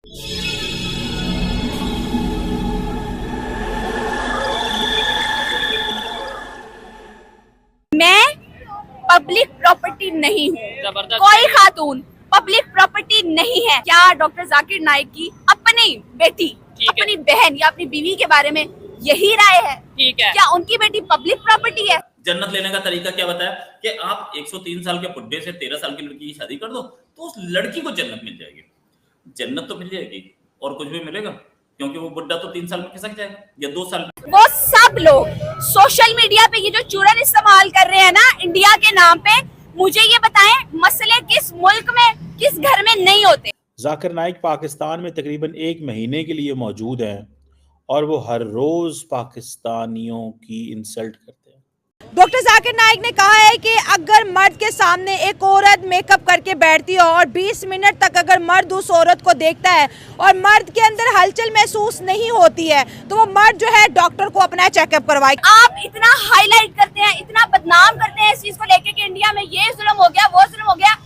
मैं public property नहीं हूँ, कोई खातून पब्लिक प्रॉपर्टी नहीं है। क्या डॉक्टर जाकिर नाइक की अपनी बेटी, अपनी बहन या अपनी बीवी के बारे में यही राय है? ठीक है, क्या उनकी बेटी पब्लिक प्रॉपर्टी है? जन्नत लेने का तरीका क्या बताया कि आप 103 साल के बुड्ढे से 13 साल की लड़की की शादी कर दो तो उस लड़की को जन्नत मिल जाएगी। जन्नत तो मिल जाएगी और कुछ भी मिलेगा, क्योंकि वो बुड्ढा तो 3 साल में खिसक जाएगा या 2 साल में। वो सब लोग सोशल मीडिया पे ये जो चूरन इस्तेमाल कर रहे हैं ना इंडिया के नाम पे, मुझे ये बताएं मसले किस मुल्क में, किस घर में नहीं होते? जाकिर नाइक पाकिस्तान में तकरीबन 1 महीने के लिए मौजूद हैं और वो हर रोज पाकिस्तानियों की इंसल्ट करते हैं। डॉक्टर जाकिर नाइक ने कहा है कि अगर मर्द के सामने एक औरत मेकअप करके बैठती हो और 20 मिनट तक अगर मर्द उस औरत को देखता है और मर्द के अंदर हलचल महसूस नहीं होती है तो वो मर्द जो है डॉक्टर को अपना चेकअप करवाए। आप इतना हाईलाइट करते हैं, इतना बदनाम करते हैं इस चीज को लेके कि इंडिया में ये जुल्म हो गया, वो जुल्म हो गया,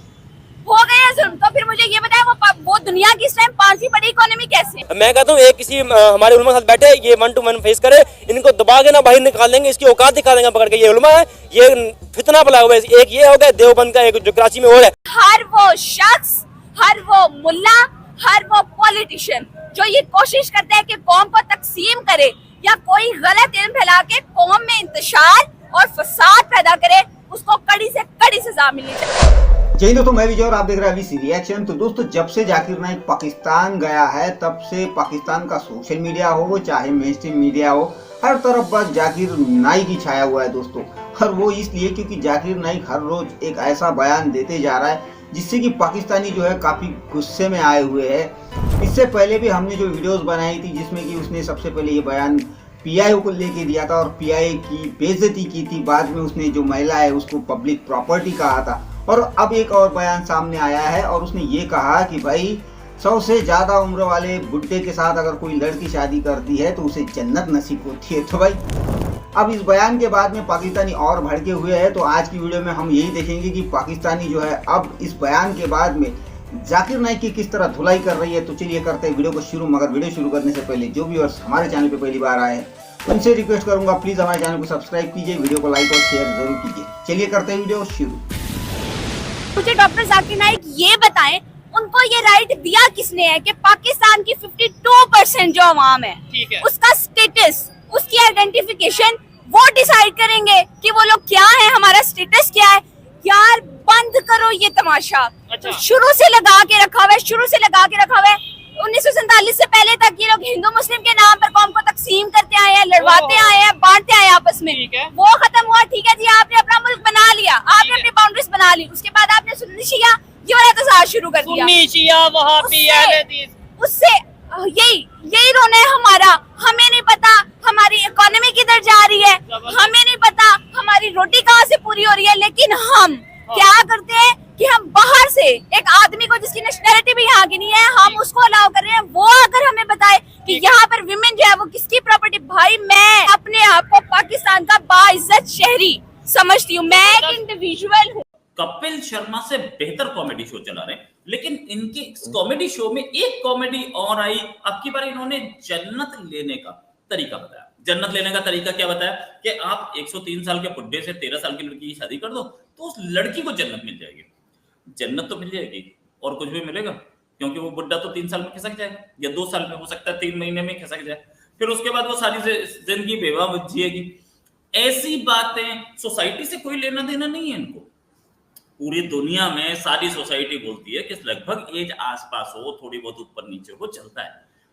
हो गया जुल्म, तो फिर मुझे ये बताएं वो दुनिया की इस टाइम 5वीं बड़ी इकोनॉमी कैसे है? मैं कहता हूँ एक किसी हमारे उलमा साथ बैठे, ये 1 to 1 फेस करे, इनको दबा के ना बाहर निकाल देंगे, इसकी औकात दिखा देंगे पकड़ के। ये उलमा है, ये फितना फैलाया हुआ है। एक ये हो गया देवबंद का, एक जो कराची में और है। हर वो शख्स, हर वो मुल्ला, हर वो पॉलिटिशियन जो ये कोशिश करते हैं कि कौम को तकसीम करे या कोई गलत इल्म फैला के कौम में इंतशार और फसाद पैदा करे, उसको कड़ी से कड़ी सजा मिलनी चाहिए। जय दोस्तों, मैं विजय और आप देख रहे हैं अभी रिएक्शन। तो दोस्तों, जब से जाकिर नाइक पाकिस्तान गया है तब से पाकिस्तान का सोशल मीडिया हो, वो चाहे मेनस्ट्रीम मीडिया हो, हर तरफ बस जाकिर नाइक ही छाया हुआ है दोस्तों। और वो इसलिए क्योंकि जाकिर नाइक हर रोज एक ऐसा बयान देते जा रहा है जिससे कि पाकिस्तानी जो है काफी गुस्से में आए हुए हैं। इससे पहले भी हमने जो वीडियोस बनाई थी जिसमें कि उसने सबसे पहले ये बयान पीआईओ को लेके दिया था और पीआईओ की बेइज्जती की थी। बाद में उसने जो महिला है उसको पब्लिक प्रॉपर्टी कहा था और अब एक और बयान सामने आया है और उसने ये कहा कि भाई 100 से ज्यादा उम्र वाले बुड्ढे के साथ अगर कोई लड़की शादी करती है तो उसे जन्नत नसीब होती है। तो भाई अब इस बयान के बाद में पाकिस्तानी और भड़के हुए हैं। तो आज की वीडियो में हम यही देखेंगे कि पाकिस्तानी जो है अब इस बयान के बाद में जाकिर नाइक की किस तरह धुलाई कर रही है। तो चलिए करते हैं वीडियो को शुरू। मगर वीडियो शुरू करने से पहले जो व्यूअर्स हमारे चैनल पे पहली बार आए हैं उनसे रिक्वेस्ट करूंगा प्लीज हमारे चैनल को सब्सक्राइब कीजिए, वीडियो को लाइक और शेयर जरूर कीजिए। चलिए करते हैं वीडियो शुरू। मुझे डॉक्टर जाकिर नाइक ये बताएं उनको ये राइट दिया किसने है कि पाकिस्तान की 52% जो अवाम है, उसका स्टेटस, उसकी आइडेंटिफिकेशन वो डिसाइड करेंगे कि वो लोग क्या है, हमारा स्टेटस क्या है। यार बंद करो ये तमाशा। अच्छा। शुरू से लगा के रखा हुआ है, शुरू से लगा के रखा हुआ है। 1947 से पहले तक ये लोग हिंदू मुस्लिम के नाम पर कौम को तकसीम करते आए हैं, लड़वाते आए हैं, बांटते आए आपस में। वो खत्म हुआ, ठीक है जी, आपने अपना मुल्क बना लिया, आपने अपनी बाउंड्रीज बना ली, उसके बाद आपने सुन्नी शिया ये वाला तसाद शुरू कर दिया। सुन्नी शिया वहाबी अहले हदीस, उससे यही रोना है हमारा। हमें नहीं पता हमारी इकोनॉमी किधर जा रही है, हमें नहीं पता हमारी रोटी कहाँ से पूरी हो रही है, लेकिन हम क्या करते हैं कि हम बाहर से एक आदमी को जिसकी नेशनैलिटी भी यहाँ की नहीं है, हम उसको अलाउ कर रहे हैं। वो अगर हमें बताए कि यहाँ पर विमेन जो है वो किसकी प्रॉपर्टी, भाई मैं अपने आप को पाकिस्तान का बाइज्जत शहरी समझती हूँ, मैं एक इंडिविजुअल हूँ। कपिल शर्मा से बेहतर कॉमेडी शो चला रहे हैं, लेकिन इनके कॉमेडी शो में एक कॉमेडी और आई। अब की बार इन्होंने जन्नत लेने का तरीका बताया। जन्नत लेने का तरीका क्या बताया कि आप 103 साल के बुड्ढे से 13 साल की लड़की की शादी कर दो तो उस लड़की को जन्नत मिल जाएगी। जन्नत तो मिल जाएगी और कुछ भी मिलेगा, क्योंकि वो बुड्ढा तो 3 साल में खिसक जाएगा या 2 साल में, हो सकता है 3 महीने में खिसक जाए। फिर उसके बाद वो सारी जिंदगी बेवा जिएगी। ऐसी बातें सोसाइटी से कोई लेना देना नहीं है इनको। पूरी दुनिया में सारी सोसाइटी बोलती है कि लगभग एज आसपास हो, थोड़ी बहुत ऊपर नीचे हो, चलता है,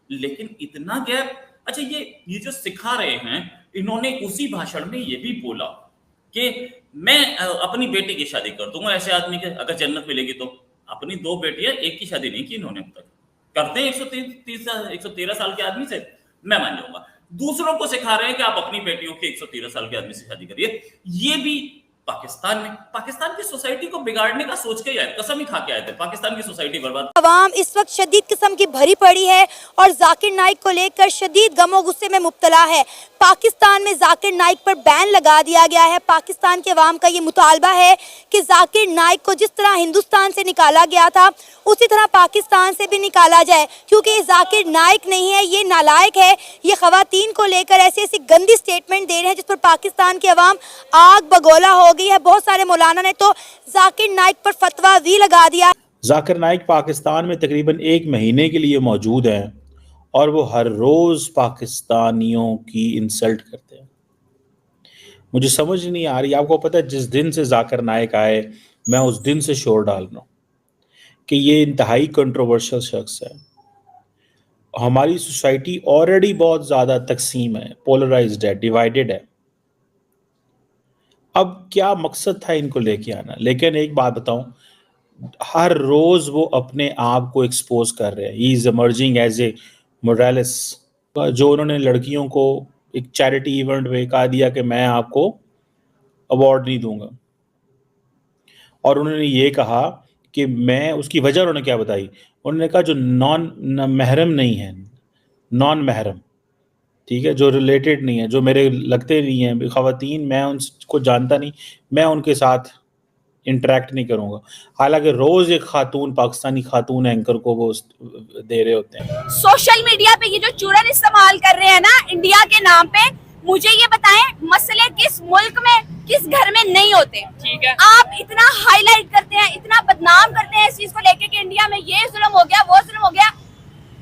लेकिन इतना गैप। अच्छा, ये जो सिखा रहे हैं, इन्होंने उसी भाषण में ये भी बोला कि मैं अपनी बेटी की शादी कर दूंगा ऐसे आदमी के, अगर जन्नत मिलेगी तो। अपनी 2 बेटियां, एक की शादी नहीं की इन्होंने अब तक। करते हैं 113 साल के आदमी से, मैं मान जाऊंगा। दूसरों को सिखा रहे हैं कि आप अपनी बेटियों के 113 साल के आदमी से शादी करिए। ये भी पाकिस्तान की सोसाइटी को बिगाड़ने का सोच के ही आए, कसम ही खा के आए थे, पाकिस्तान की सोसाइटी बर्बाद। अवाम इस वक्त शदीद किस्म की भरी पड़ी है और जाकिर नाइक को लेकर शदीद गमो गुस्से में मुब्तला है। पाकिस्तान में जाकिर नाइक पर बैन लगा दिया गया है। पाकिस्तान के अवाम का ये मुतालबा है कि जाकिर नाइक को जिस तरह हिंदुस्तान से निकाला गया था उसी तरह पाकिस्तान से भी निकाला जाए, क्योंकि ये जाकिर नाइक नहीं है, ये नालायक है। ये खवातीन को लेकर ऐसी ऐसी गंदी स्टेटमेंट दे रहे हैं जिस पर पाकिस्तान के अवाम आग बगोला हो गई है। बहुत सारे मौलाना ने तो जाकिर नाइक पर फतवा भी लगा दिया। जाकिर नाइक पाकिस्तान में तकरीबन 1 महीने के लिए मौजूद हैं और वो हर रोज़ पाकिस्तानियों की इंसल्ट करते हैं। मुझे समझ नहीं आ रही, आपको पता है जिस दिन से जाकिर नाइक आए मैं उस दिन से शोर डाल रहा हूँ कि ये इंतहाई कंट्रोवर्शियल शख्स है। हमारी सोसाइटी ऑलरेडी बहुत ज़्यादा तकसीम है, पोलराइज्ड है, डिवाइडेड है। अब क्या मकसद था इनको लेके आना? लेकिन एक बात बताऊं, हर रोज वो अपने आप को एक्सपोज कर रहे हैं। He is emerging as a moralist. जो उन्होंने लड़कियों को एक चैरिटी इवेंट में कहा दिया कि मैं आपको अवार्ड नहीं दूंगा, और उन्होंने ये कहा कि मैं, उसकी वजह उन्होंने क्या बताई? उन्होंने कहा जो नॉन महरम नहीं है, नॉन महरम, ठीक है, जो रिलेटेड नहीं है, जो मेरे लगते नहीं हैं ख़वातीन, मैं उनको जानता नहीं, मैं उनके साथ इंटरेक्ट नहीं करूँगा। हालांकि रोज़ एक खातून, पाकिस्तानी खातून एंकर को वो दे रहे होते हैं। सोशल मीडिया पे ये जो चूरन इस्तेमाल कर रहे हैं ना इंडिया के नाम पे, मुझे ये बताएं मसले किस मुल्क में, किस घर में नहीं होते? ठीक है, आप इतना हाईलाइट करते हैं, इतना बदनाम करते हैं इस चीज को लेके कि इंडिया में ये जुल्म हो गया, वो जुल्म हो गया,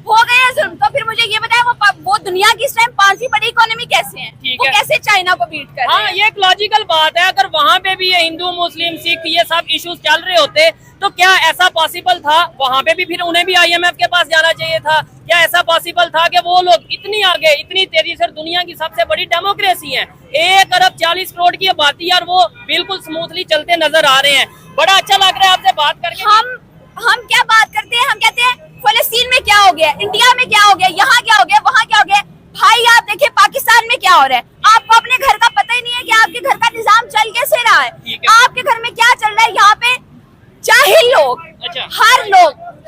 हो गया जुल्म। तो फिर मुझे ये बताएं वो दुनिया की इस टाइम 5वीं बड़ी इकोनॉमी कैसे है? वो कैसे चाइना को बीट कर रहे हैं? ये एक लॉजिकल बात है। अगर वहाँ पे भी ये हिंदू मुस्लिम सिख ये सब इश्यूज चल रहे होते तो क्या ऐसा पॉसिबल था वहाँ पे भी फिर उन्हें भी IMF के पास जाना चाहिए था? क्या ऐसा पॉसिबल था कि वो लोग इतनी आगे, इतनी तेजी से, दुनिया की सबसे बड़ी डेमोक्रेसी है, 1 अरब 40 करोड़ की आबादी, और वो बिल्कुल स्मूथली चलते नजर आ रहे हैं। बड़ा अच्छा लग रहा है आपसे बात करके। हम क्या बात करते हैं? हम कहते हैं फलस्तीन में क्या हो गया, इंडिया में क्या हो गया, यहाँ क्या हो गया, वहाँ क्या हो गया। भाई आप देखिए पाकिस्तान में क्या हो रहा है। आपको अपने घर का पता ही नहीं है कि आपके घर का निजाम चल कैसे रहा है, आपके घर में क्या चल रहा है। यहाँ पे जाहिल लोग,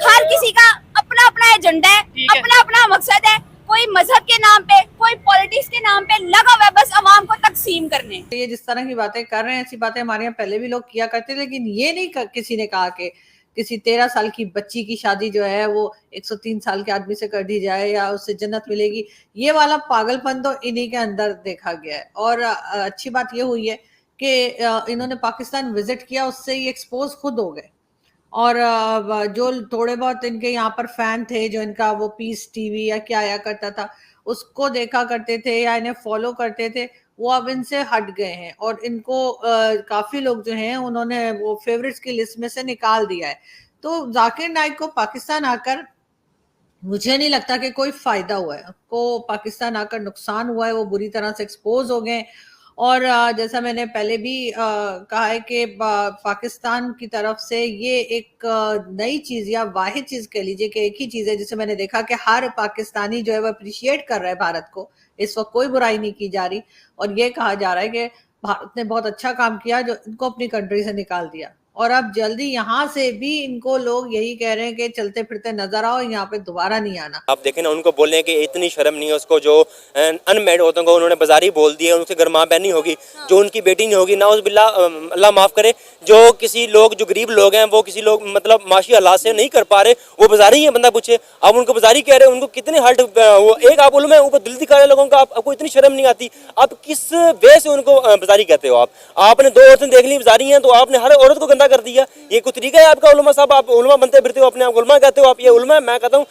हर किसी का अपना अपना एजेंडा है, अपना अपना मकसद है। कोई मजहब के नाम पे, कोई पॉलिटिक्स के नाम पे लगा हुआ है बस अवाम को तकसीम करने। ये जिस तरह की बातें कर रहे हैं, ऐसी बातें हमारे यहाँ पहले भी लोग किया करते, लेकिन ये नहीं किसी ने कहा कि किसी 13 साल की बच्ची की शादी जो है वो 103 साल के आदमी से कर दी जाए या उससे जन्नत मिलेगी। ये वाला पागलपन तो इन्हीं के अंदर देखा गया है। और अच्छी बात ये हुई है कि इन्होंने पाकिस्तान विजिट किया, उससे ये एक्सपोज खुद हो गए। और जो थोड़े बहुत इनके यहाँ पर फैन थे, जो इनका वो पीस टीवी या क्या आया करता था उसको देखा करते थे या इन्हें फॉलो करते थे, वो अब इनसे हट गए हैं और इनको काफी लोग जो हैं उन्होंने वो फेवरेट्स की लिस्ट में से निकाल दिया है। तो जाकिर नाइक को पाकिस्तान आकर मुझे नहीं लगता कि कोई फायदा हुआ है, उनको पाकिस्तान आकर नुकसान हुआ है। वो बुरी तरह से एक्सपोज हो गए। और जैसा मैंने पहले भी कहा है कि पाकिस्तान की तरफ से ये एक नई चीज या वाहिद चीज कह लीजिए कि एक ही चीज है जिसे मैंने देखा कि हर पाकिस्तानी जो है वो अप्रिशिएट कर रहा है भारत को। इस वक्त कोई बुराई नहीं की जा रही और ये कहा जा रहा है कि भारत ने बहुत अच्छा काम किया जो इनको अपनी कंट्री से निकाल दिया। और अब जल्दी यहाँ से भी इनको लोग यही कह रहे हैं कि चलते फिरते नजर आओ, यहाँ पे दोबारा नहीं आना। आप देखें ना, उनको बोलने की इतनी शर्म नहीं है उसको, जो अनमेरिड औरतों को उन्होंने बाजारी बोल दिया, उनसे गरमा बहनी होगी, जो उनकी बेटी नहीं होगी, नाउज़ बिल्लाह, अल्लाह माफ़ करे, जो किसी लोग, जो गरीब लोग हैं, वो किसी लोग मतलब माशी हालात से नहीं कर पा रहे, वो बाजारी है, बंदा पूछे, आप उनको बाजारी कह रहे हैं, उनको कितने हर्ट, वो एक आप उलमा ऊपर दिल दिखा रहे लोगों का, आपको इतनी शर्म नहीं आती? आप किस वे से उनको बाजारी कहते हो? आपने 2 औरतें देख ली बाजारी हैं तो आपने हर औरत को गंदा कर दिया। ये कुछ तरीका है आपका उलमा साहब? आप उलमा बनते फिरते हो, अपने आप उलमा कहते हो, आप ये उलमा है? मैं कहता हूँ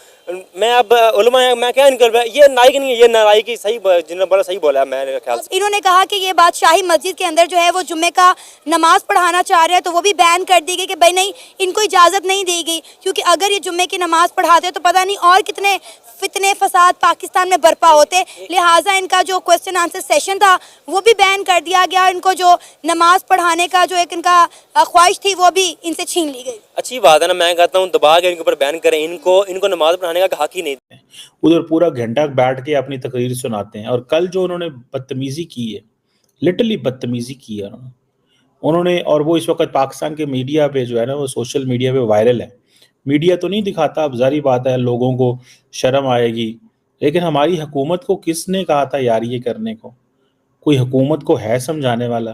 मैं अब उलमा है, मैं क्या इनकर, ये नाइक नहीं है, ये नालायकी सही, जिन्होंने बड़ा सही बोला है मेरे ख्याल से। इन्होंने कहा कि ये बात शाही मस्जिद के अंदर जो है वो जुम्मे का नमाज पढ़ाना चाह रहे हैं तो वो भी बैन कर दी गई कि भाई नहीं, इनको इजाज़त नहीं दी गई, क्योंकि अगर ये जुम्मे की नमाज पढ़ाते तो पता नहीं और कितने फितने फसाद पाकिस्तान में बर्पा होते। लिहाजा इनका जो क्वेश्चन आंसर सेशन था वो भी बैन कर दिया गया। इनको जो नमाज पढ़ाने का जो एक इनका ख्वाहिश थी वो भी इनसे छीन ली गई। अच्छी बात है ना, मैं कहता हूँ दबा के इनके ऊपर बैन करें, इनको नमाज पढ़ाने का हक ही नहीं दें। उधर पूरा घंटा बैठ के अपनी तकरीर सुनाते हैं। और कल जो उन्होंने बदतमीजी की है, लिटरली बदतमीजी की है उन्होंने, उन्होंने, और वो इस वक्त पाकिस्तान के मीडिया पे जो है ना, वो सोशल मीडिया पे वायरल है। मीडिया तो नहीं दिखाता, अब जारी बात है लोगों को शर्म आएगी, लेकिन हमारी हुकूमत को किसने कहा था यार ये करने को? कोई हुकूमत को है समझाने वाला,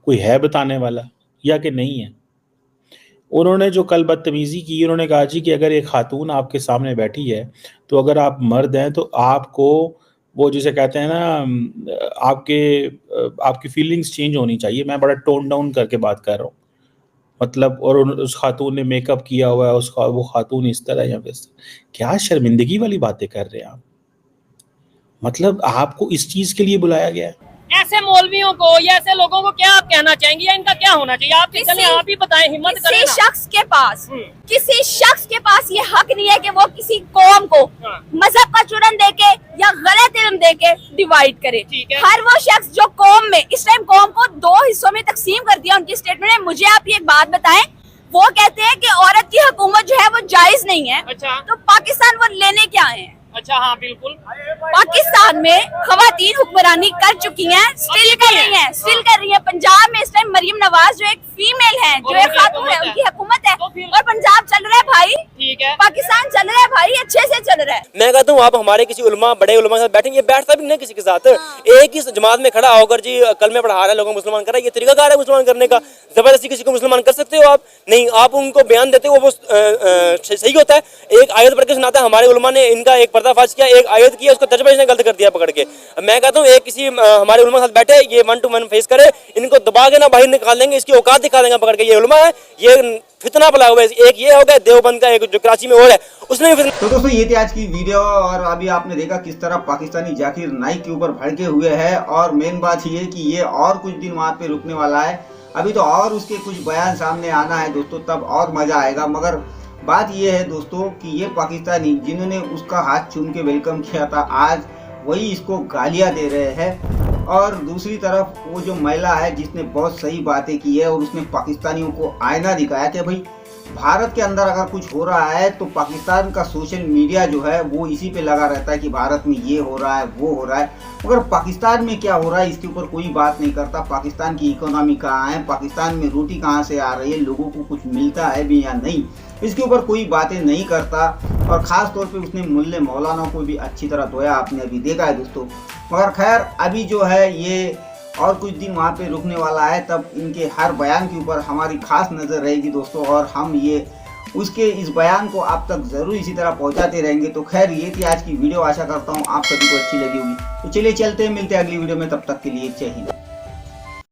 कोई है बताने वाला, या कि नहीं है? उन्होंने जो कल बदतमीजी की, उन्होंने कहा जी कि अगर एक खातून आपके सामने बैठी है तो अगर आप मर्द हैं तो आपको वो जिसे कहते हैं ना, आपकी फीलिंग्स चेंज होनी चाहिए। मैं बड़ा टोन डाउन करके बात कर रहा हूँ, मतलब, और उस खातून ने मेकअप किया हुआ है, उसका वो खातून इस तरह या वैसे। क्या शर्मिंदगी वाली बातें कर रहे हैं आप? मतलब आपको इस चीज के लिए बुलाया गया है? ऐसे मौलवियों को या ऐसे लोगों को क्या आप कहना चाहेंगे, या इनका क्या होना चाहिए? आप चलिए आप ही बताएं, हिम्मत करें किसी ना। शख्स के पास ये हक नहीं है कि वो किसी कौम को मजहब का चुरन देके या गलत इल्म देके डिवाइड करे। ठीक है। हर वो शख्स जो कौम में इस टाइम कौम को 2 हिस्सों में तकसीम कर दिया उनकी स्टेटमेंट में। मुझे आप ये एक बात बताएं, वो कहते हैं कि औरत की हुकूमत जो है वो जायज नहीं है। अच्छा। तो पाकिस्तान वो लेने क्या आए हैं? अच्छा, हाँ बिल्कुल। पाकिस्तान में खवातीन हुक्मरानी कर चुकी हैं, स्टिल कर रही हैं। पंजाब में इस टाइम मरियम नवाज जो एक फीमेल है, जो एक खातून है, उनकी हुकूमत है, और पंजाब चल रहा है भाई। ठीक है। पाकिस्तान चल रहा है भाई, अच्छे से चल रहा है। मैं कहता हूँ आप हमारे किसी उलमा, बड़े उलमा के साथ बैठेंगे, बैठता भी नहीं किसी के साथ। एक ही जमात में खड़ा होकर जी कल में पढ़ा रहा है, लोगों को मुसलमान कर रहा है, ये तरीकाकार है मुसलमान करने का। जबरदस्ती किसी को मुसलमान कर सकते हो आप? नहीं, आप उनको बयान देते हो, वो सही होता है। एक आयत पढ़ के सुनाता है, हमारे उलमा ने इनका एक पर्दाफाश किया, एक आयत किया, उसको तर्जुमा इसने गलत कर दिया पकड़ के। मैं कहता हूँ एक किसी हमारे उलमा के साथ बैठे, ये 1 to 1 फेस करे, इनको दबा के ना बाहर निकाल देंगे, इसकी औकात दिखा देंगे पकड़ के। ये उलमा है, ये फितना फैला हुआ है। एक ये हो गया देवबंद का, एक जो कराची में और है, उसने भी। तो दोस्तों ये थी आज की वीडियो, और अभी आपने देखा किस तरह पाकिस्तानी जाकिर नाइक के ऊपर भड़के हुए हैं। और मेन बात ये कि ये और कुछ दिन वहाँ पे रुकने वाला है, अभी तो और उसके कुछ बयान सामने आना है दोस्तों, तब और मजा आएगा। मगर बात ये है दोस्तों कि ये पाकिस्तानी जिन्होंने उसका हाथ चूम के वेलकम किया था, आज वही इसको गालियां दे रहे हैं। और दूसरी तरफ वो जो महिला है जिसने बहुत सही बातें की है, और उसने पाकिस्तानियों को आईना दिखाया कि भाई भारत के अंदर अगर कुछ हो रहा है तो पाकिस्तान का सोशल मीडिया जो है वो इसी पे लगा रहता है कि भारत में ये हो रहा है, वो हो रहा है, मगर पाकिस्तान में क्या हो रहा है इसके ऊपर कोई बात नहीं करता। पाकिस्तान की इकोनॉमी कहाँ है, पाकिस्तान में रोटी कहाँ से आ रही है, लोगों को कुछ मिलता है भी या नहीं, इसके ऊपर कोई बातें नहीं करता। और ख़ास तौर पे उसने मुल्ले मौलाना को भी अच्छी तरह धोया, आपने अभी देखा है दोस्तों। मगर खैर अभी जो है ये और कुछ दिन वहाँ पे रुकने वाला है, तब इनके हर बयान के ऊपर हमारी खास नज़र रहेगी दोस्तों, और हम ये उसके इस बयान को आप तक ज़रूर इसी तरह पहुँचाते रहेंगे। तो खैर ये थी आज की वीडियो, आशा करता हूँ आप सभी को अच्छी लगी होगी। तो चलिए चलते हैं, मिलते हैं अगली वीडियो में, तब तक के लिए जय हिंद।